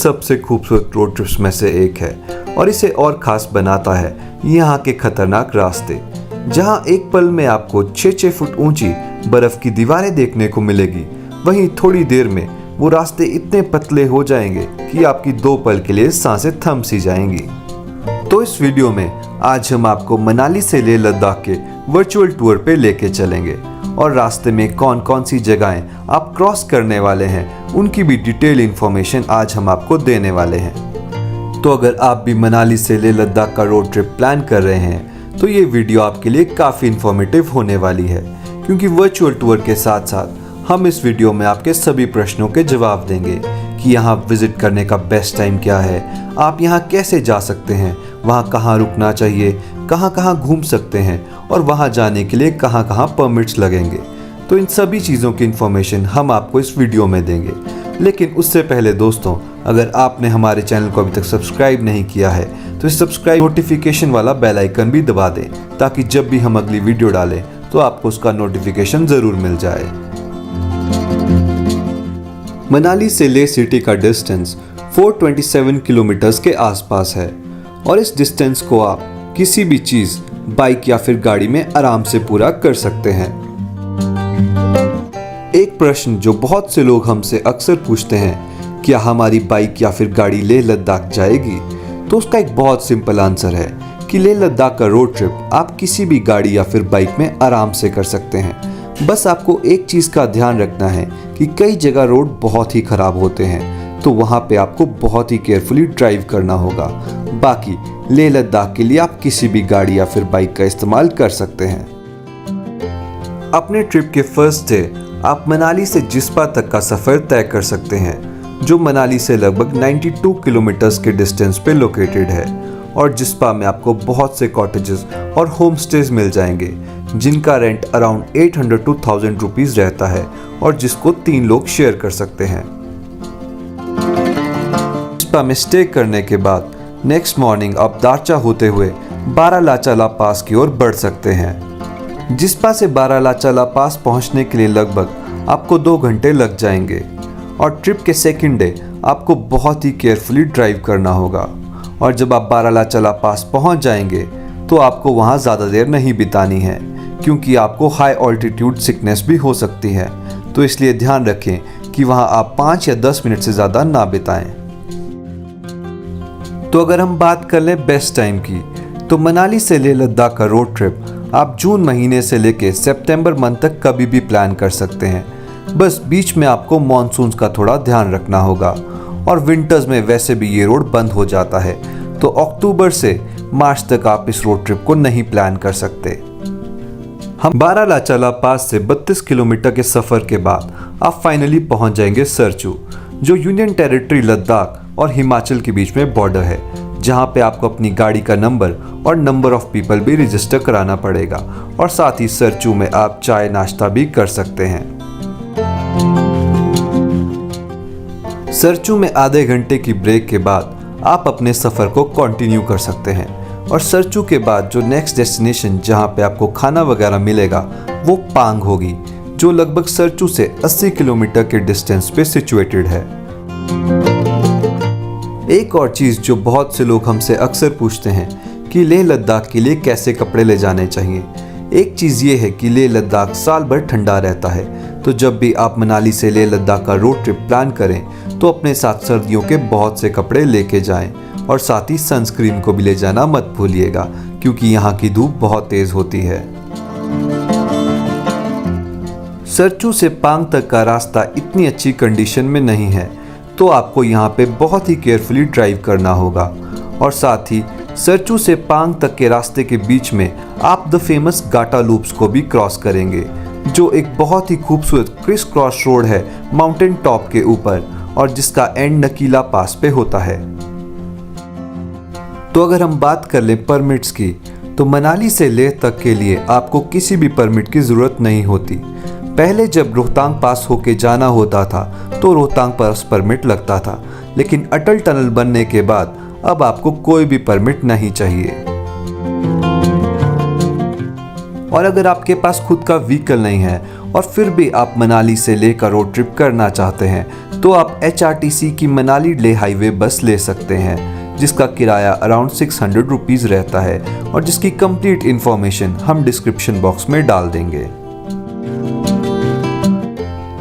सबसे खूबसूरत road trips में से एक है और इसे और खास बनाता है यहाँ के खतरनाक रास्ते, जहाँ एक पल में आपको 6-6 फुट ऊंची बर्फ की दीवारें देखने को मिलेगी। वहीं थोड़ी देर में वो रास्ते इतने पतले हो जाएंगे कि आपकी 2 पल के लिए सांसें थम सी जाएंगी। तो इस वीडियो में आज हम आपको मनाली से लेह लद्दाख के वर्चुअल टूर पे लेके चलेंगे और रास्ते में कौन कौन सी जगहें आप क्रॉस करने वाले हैं उनकी भी डिटेल इन्फॉर्मेशन आज हम आपको देने वाले हैं। तो अगर आप भी मनाली से लेह लद्दाख का रोड ट्रिप प्लान कर रहे हैं तो ये वीडियो आपके लिए काफ़ी इन्फॉर्मेटिव होने वाली है, क्योंकि वर्चुअल टूर के साथ साथ हम इस वीडियो में आपके सभी प्रश्नों के जवाब देंगे कि यहाँ विजिट करने का बेस्ट टाइम क्या है, आप यहाँ कैसे जा सकते हैं, वहाँ कहाँ रुकना चाहिए, कहाँ कहाँ घूम सकते हैं और वहाँ जाने के लिए कहाँ कहाँ परमिट्स लगेंगे। तो इन सभी चीज़ों की इन्फॉर्मेशन हम आपको इस वीडियो में देंगे। लेकिन उससे पहले दोस्तों, अगर आपने हमारे चैनल को अभी तक सब्सक्राइब नहीं किया है तो इस सब्सक्राइब नोटिफिकेशन वाला बेल आइकन भी दबा दें, ताकि जब भी हम अगली वीडियो डालें तो आपको उसका नोटिफिकेशन ज़रूर मिल जाए। मनाली से लेह सिटी का डिस्टेंस 427 किलोमीटर्स के आसपास है और इस डिस्टेंस को आप किसी भी चीज़, बाइक या फिर गाड़ी में आराम से पूरा कर सकते हैं। एक प्रश्न जो बहुत से लोग हमसे अक्सर पूछते हैं, क्या हमारी बाइक या फिर गाड़ी लेह लद्दाख जाएगी? तो उसका एक बहुत सिंपल आंसर है कि लेह लद्दाख का रोड ट्रिप आप किसी भी गाड़ी या फिर बाइक में आराम से कर सकते हैं। बस आपको एक चीज़ का ध्यान रखना है कि कई जगह रोड बहुत ही ख़राब होते हैं, तो वहाँ पे आपको बहुत ही केयरफुली ड्राइव करना होगा। बाकी लेह लद्दाख के लिए आप किसी भी गाड़ी या फिर बाइक का इस्तेमाल कर सकते हैं। अपने ट्रिप के फर्स्ट डे आप मनाली से जिस्पा तक का सफ़र तय कर सकते हैं, जो मनाली से लगभग 92 किलोमीटर्स के डिस्टेंस पे लोकेटेड है। और जिस्पा में आपको बहुत से कॉटेजेस और होम स्टेज मिल जाएंगे, जिनका रेंट अराउंड 800 to 1000 रुपीज़ रहता है और जिसको 3 लोग शेयर कर सकते हैं। जिस्पा में स्टे करने के बाद नेक्स्ट मॉर्निंग आप दारचा होते हुए बारालाचाला पास की ओर बढ़ सकते हैं। जिस्पा से बारालाचाला पास पहुंचने के लिए लगभग आपको 2 घंटे लग जाएंगे और ट्रिप के सेकंड डे आपको बहुत ही केयरफुली ड्राइव करना होगा। और जब आप बारालाचाला पास पहुंच जाएंगे तो आपको वहां ज़्यादा देर नहीं बितानी है, क्योंकि आपको हाई ऑल्टीट्यूड सिकनेस भी हो सकती है। तो इसलिए ध्यान रखें कि वहां आप 5 या 10 मिनट से ज़्यादा ना बिताएं। तो अगर हम बात कर लें बेस्ट टाइम की, तो मनाली से लेह लद्दाख का रोड ट्रिप आप जून महीने से लेकर सितंबर मंथ तक कभी भी प्लान कर सकते हैं। बस बीच में आपको मॉनसून का थोड़ा ध्यान रखना होगा और विंटर्स में वैसे भी ये रोड बंद हो जाता है, तो अक्टूबर से मार्च तक आप इस रोड ट्रिप को नहीं प्लान कर सकते। हम बारालाचाला पास से 32 किलोमीटर के सफ़र के बाद आप फाइनली पहुंच जाएंगे सरचू, जो यूनियन टेरिटरी लद्दाख और हिमाचल के बीच में बॉर्डर है, जहां पे आपको अपनी गाड़ी का नंबर और नंबर ऑफ पीपल भी रजिस्टर कराना पड़ेगा। और साथ ही सरचू में आप चाय नाश्ता भी कर सकते हैं। सरचू में आधे घंटे की ब्रेक के बाद आप अपने सफ़र को कंटिन्यू कर सकते हैं। और सरचू के बाद जो नेक्स्ट डेस्टिनेशन जहां पे आपको खाना वगैरह मिलेगा वो पांग होगी, जो लगभग सरचू से 80 किलोमीटर के डिस्टेंस पे सिचुएटेड है। एक और चीज़ जो बहुत से लोग हमसे अक्सर पूछते हैं कि लेह लद्दाख के लिए कैसे कपड़े ले जाने चाहिए। एक चीज़ ये है कि लेह लद्दाख साल भर ठंडा रहता है, तो जब भी आप मनाली से लेह लद्दाख का रोड ट्रिप प्लान करें तो अपने साथ सर्दियों के बहुत से कपड़े लेके जाएं और साथ ही सनस्क्रीन को भी ले जाना मत भूलिएगा, क्योंकि यहाँ की धूप बहुत तेज़ होती है। सरचू से पांग तक का रास्ता इतनी अच्छी कंडीशन में नहीं है, तो आपको यहाँ पे बहुत ही केयरफुली ड्राइव करना होगा। और साथ ही सरचू से पांग तक के रास्ते के बीच में आप द फेमस गाटा लूप्स को भी क्रॉस करेंगे, जो एक बहुत ही खूबसूरत क्रिस क्रॉस रोड है माउंटेन टॉप के ऊपर, और जिसका एंड नकीला पास पे होता है। तो अगर हम बात कर लें परमिट्स की, तो मनाली से लेह तक के लिए आपको किसी भी परमिट की ज़रूरत नहीं होती। पहले जब रोहतांग पास होके जाना होता था तो रोहतांग पास परमिट लगता था, लेकिन अटल टनल बनने के बाद अब आपको कोई भी परमिट नहीं चाहिए। और अगर आपके पास खुद का व्हीकल नहीं है और फिर भी आप मनाली से लेह का रोड ट्रिप करना चाहते हैं तो आप HRTC की मनाली लेह हाईवे बस ले सकते हैं, जिसका किराया अराउंड 600 रुपीज़ रहता है और जिसकी कंप्लीट इन्फॉर्मेशन हम डिस्क्रिप्शन बॉक्स में डाल देंगे।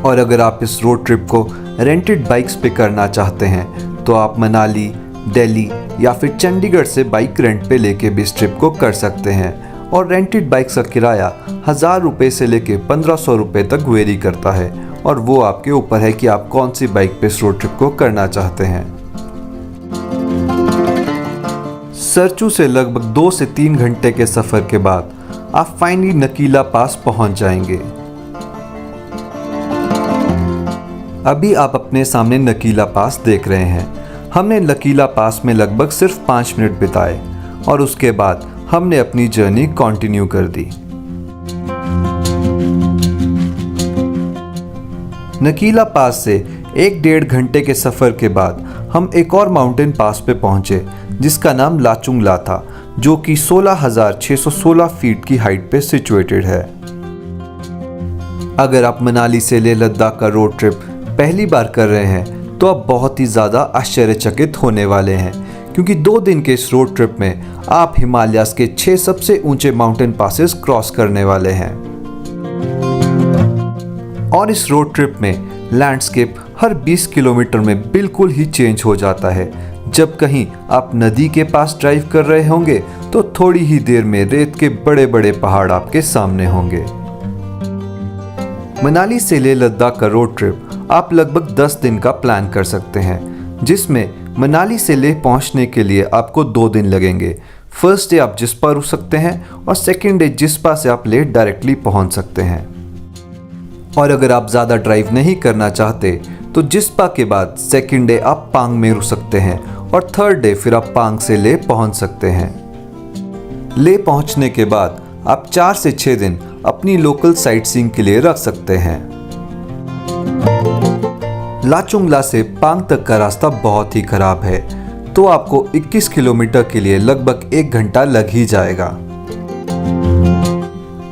और अगर आप इस रोड ट्रिप को रेंटेड बाइक्स पे करना चाहते हैं तो आप मनाली, दिल्ली या फिर चंडीगढ़ से बाइक रेंट पे लेके भी इस ट्रिप को कर सकते हैं। और रेंटेड बाइक्स का किराया 1000 रुपये से लेके 1500 रुपये तक वेरी करता है और वो आपके ऊपर है कि आप कौन सी बाइक पे इस रोड ट्रिप को करना चाहते हैं। सरचू से लगभग 2 से 3 घंटे के सफ़र के बाद आप फाइनली नकीला पास पहुंच जाएंगे। अभी आप अपने सामने नकीला पास देख रहे हैं। हमने नकीला पास में लगभग सिर्फ 5 मिनट बिताए और उसके बाद हमने अपनी जर्नी कंटिन्यू कर दी। नकीला पास से 1-1.5 घंटे के सफ़र के बाद हम एक और माउंटेन पास पे पहुंचे जिसका नाम लाचुंग ला था, जो कि 16,616 फीट की हाइट पे सिचुएटेड है। अगर आप मनाली से लेह लद्दाख का रोड ट्रिप पहली बार कर रहे हैं तो आप बहुत ही ज़्यादा आश्चर्यचकित होने वाले हैं, क्योंकि 2 दिन के इस रोड ट्रिप में आप हिमालयाज़ के 6 सबसे ऊंचे माउंटेन पासेस क्रॉस करने वाले हैं। और इस रोड ट्रिप में लैंडस्केप हर 20 किलोमीटर में बिल्कुल ही चेंज हो जाता है। जब कहीं आप नदी के पास ड्राइव कर रहे होंगे तो थोड़ी ही देर में रेत के बड़े बड़े पहाड़ आपके सामने होंगे। मनाली से लेह लद्दाख का रोड ट्रिप आप लगभग 10 दिन का प्लान कर सकते हैं, जिसमें मनाली से लेह पहुंचने के लिए आपको 2 दिन लगेंगे। फर्स्ट डे आप जिस्पा रुक सकते हैं और सेकेंड डे जिस्पा से आप लेह डायरेक्टली पहुंच सकते हैं। और अगर आप ज़्यादा ड्राइव नहीं करना चाहते तो जिस्पा के बाद सेकेंड डे आप पांग में रुक सकते हैं और थर्ड डे फिर आप पांग से लेह पहुंच सकते हैं। लेह पहुंचने के बाद आप 4 से 6 दिन अपनी लोकल साइट सीइंग के लिए रख सकते हैं। लाचुंग ला से पांग तक का रास्ता बहुत ही खराब है, तो आपको 21 किलोमीटर के लिए लगभग 1 घंटा लग ही जाएगा।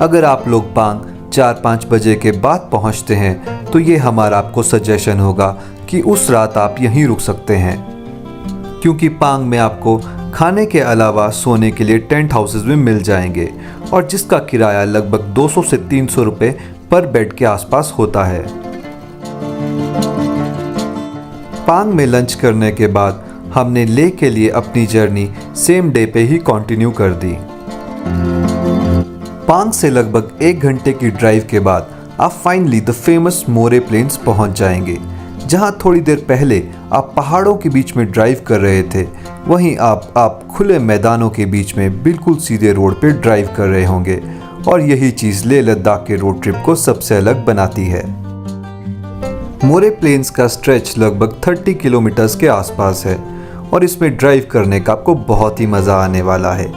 अगर आप लोग पांग 4-5 बजे के बाद पहुंचते हैं तो ये हमारा आपको सजेशन होगा कि उस रात आप यहीं रुक सकते हैं, क्योंकि पांग में आपको खाने के अलावा सोने के लिए टेंट हाउसेस भी मिल जाएंगे और जिसका किराया लगभग 200 से 300 रुपये पर बेड के आसपास होता है। पांग में लंच करने के बाद हमने लेह के लिए अपनी जर्नी सेम डे पे ही कंटिन्यू कर दी। पांग से लगभग 1 घंटे की ड्राइव के बाद आप finally the famous More Plains पहुंच जाएंगे, जहां थोड़ी देर पहले आप पहाड़ों के बीच में ड्राइव कर रहे थे, वहीं आप खुले मैदानों के बीच में बिल्कुल सीधे रोड पे ड्राइव कर रहे होंगे। और यही चीज़ लेह लद्दाख के रोड ट्रिप को सबसे अलग बनाती है। मोरे प्लेन्स का स्ट्रेच लगभग 30 किलोमीटर्स के आसपास है और इसमें ड्राइव करने का आपको बहुत ही मज़ा आने वाला है।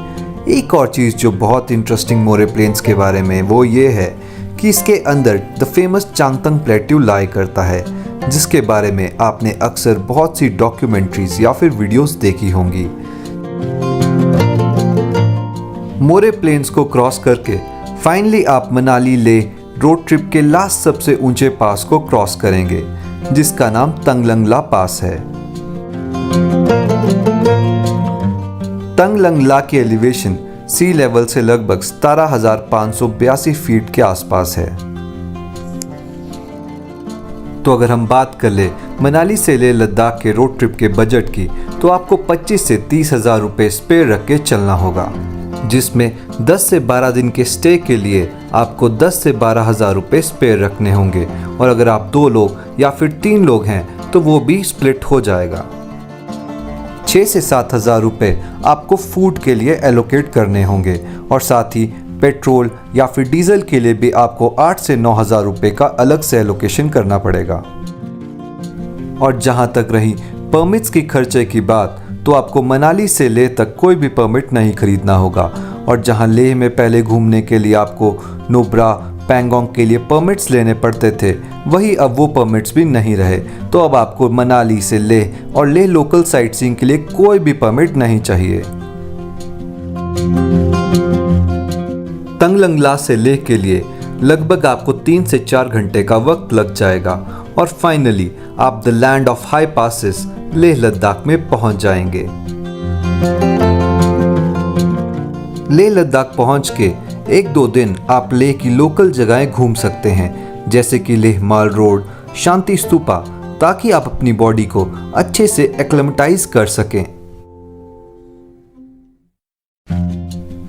एक और चीज़ जो बहुत इंटरेस्टिंग मोरे प्लेन्स के बारे में वो ये है कि इसके अंदर द फेमस चांगथंग प्लेट्यू लाई करता है, जिसके बारे में आपने अक्सर बहुत सी डॉक्यूमेंट्रीज या फिर वीडियोस देखी होंगी। मोरे प्लेन्स को क्रॉस करके फाइनली आप मनाली लेह रोड ट्रिप के लास्ट सबसे ऊंचे पास को क्रॉस करेंगे, जिसका नाम तंगलंग ला पास है। तंगलंग ला की एलिवेशन सी लेवल से लगभग 17,582 फीट के आसपास है। तो अगर हम बात कर ले मनाली से लेह लद्दाख के रोड ट्रिप के बजट की, तो आपको 25 से 30 हज़ार रुपये स्पेयर रख के चलना होगा, जिसमें 10 से 12 दिन के स्टे के लिए आपको 10 से 12 हज़ार रुपये स्पेयर रखने होंगे। और अगर आप 2 लोग या फिर 3 लोग हैं तो वो भी स्प्लिट हो जाएगा। 6 से 7 हज़ार रुपये आपको फूड के लिए एलोकेट करने होंगे और साथ ही पेट्रोल या फिर डीजल के लिए भी आपको 8 से 9 हज़ार रुपये का अलग से एलोकेशन करना पड़ेगा। और जहां तक रही परमिट्स की खर्चे की बात, तो आपको मनाली से लेह तक कोई भी परमिट नहीं खरीदना होगा। और जहां लेह में पहले घूमने के लिए आपको नुब्रा, पैंगोंग के लिए परमिट्स लेने पड़ते थे, वही अब वो परमिट्स भी नहीं रहे। तो अब आपको मनाली से लेह और लेह लोकल साइट सीइंग के लिए कोई भी परमिट नहीं चाहिए। तंगलंग ला से लेह के लिए लगभग आपको 3 से 4 घंटे का वक्त लग जाएगा और फाइनली आप the land of high passes Leh Ladakh में पहुंच जाएंगे। लेह लद्दाख पहुंच के 1-2 दिन आप लेह की लोकल जगहें घूम सकते हैं, जैसे कि लेह माल रोड, शांति स्तूपा, ताकि आप अपनी बॉडी को अच्छे से एक्लेमेटाइज कर सकें।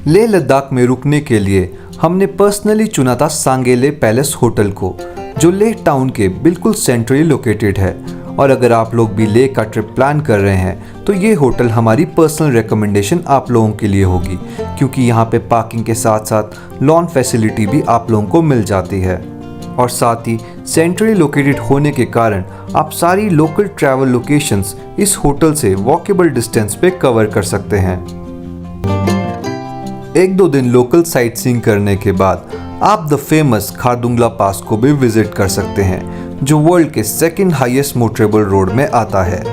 लेह लद्दाख में रुकने के लिए हमने पर्सनली चुना था सांगेले पैलेस होटल को, जो लेह टाउन के बिल्कुल सेंट्रली लोकेटेड है। और अगर आप लोग भी लेह का ट्रिप प्लान कर रहे हैं तो ये होटल हमारी पर्सनल रिकमेंडेशन आप लोगों के लिए होगी, क्योंकि यहाँ पे पार्किंग के साथ साथ लॉन फैसिलिटी भी आप लोगों को मिल जाती है। और साथ ही सेंट्रली लोकेटेड होने के कारण आप सारी लोकल ट्रैवल लोकेशंस इस होटल से वॉकेबल डिस्टेंस पे कवर कर सकते हैं। 1-2 दिन लोकल साइट सीइंग करने के बाद आप द फेमस खारदुंगला पास को भी विजिट कर सकते हैं, जो वर्ल्ड के 2nd हाईएस्ट मोटरेबल रोड में आता है।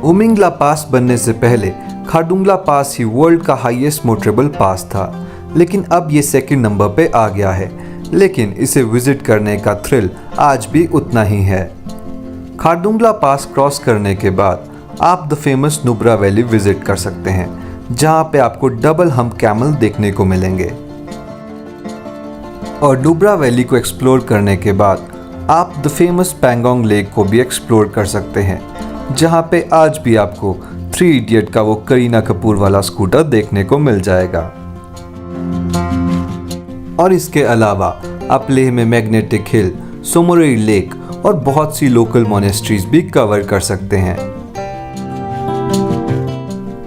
उमिंगला पास बनने से पहले खारदुंगला पास ही वर्ल्ड का हाईएस्ट मोटरेबल पास था, लेकिन अब ये 2nd नंबर पे आ गया है। लेकिन इसे विजिट करने का थ्रिल आज भी उतना ही है। खारदुंगला पास क्रॉस करने के बाद आप the famous Nubra valley visit कर सकते हैं, जहां पे आपको डबल हम्प कैमल देखने को मिलेंगे। और नुब्रा वैली को एक्सप्लोर करने के बाद आप द फेमस पैंगोंग लेक को भी एक्सप्लोर कर सकते हैं, जहां पे आज भी आपको 3 इडियट का वो करीना कपूर वाला स्कूटर देखने को मिल जाएगा। और इसके अलावा आप लेह में मैग्नेटिक हिल, सोमोरेई लेक और बहुत सी लोकल मोनेस्ट्रीज भी कवर कर सकते हैं।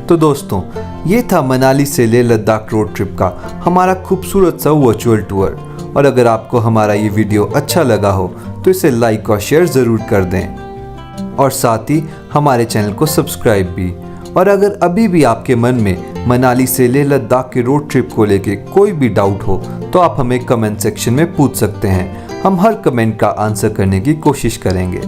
तो दोस्तों, ये था मनाली से लेह लद्दाख रोड ट्रिप का हमारा खूबसूरत सा वर्चुअल टूर। और अगर आपको हमारा ये वीडियो अच्छा लगा हो तो इसे लाइक और शेयर ज़रूर कर दें, और साथ ही हमारे चैनल को सब्सक्राइब भी। और अगर अभी भी आपके मन में मनाली से लेह लद्दाख के रोड ट्रिप को लेके कोई भी डाउट हो तो आप हमें कमेंट सेक्शन में पूछ सकते हैं। हम हर कमेंट का आंसर करने की कोशिश करेंगे।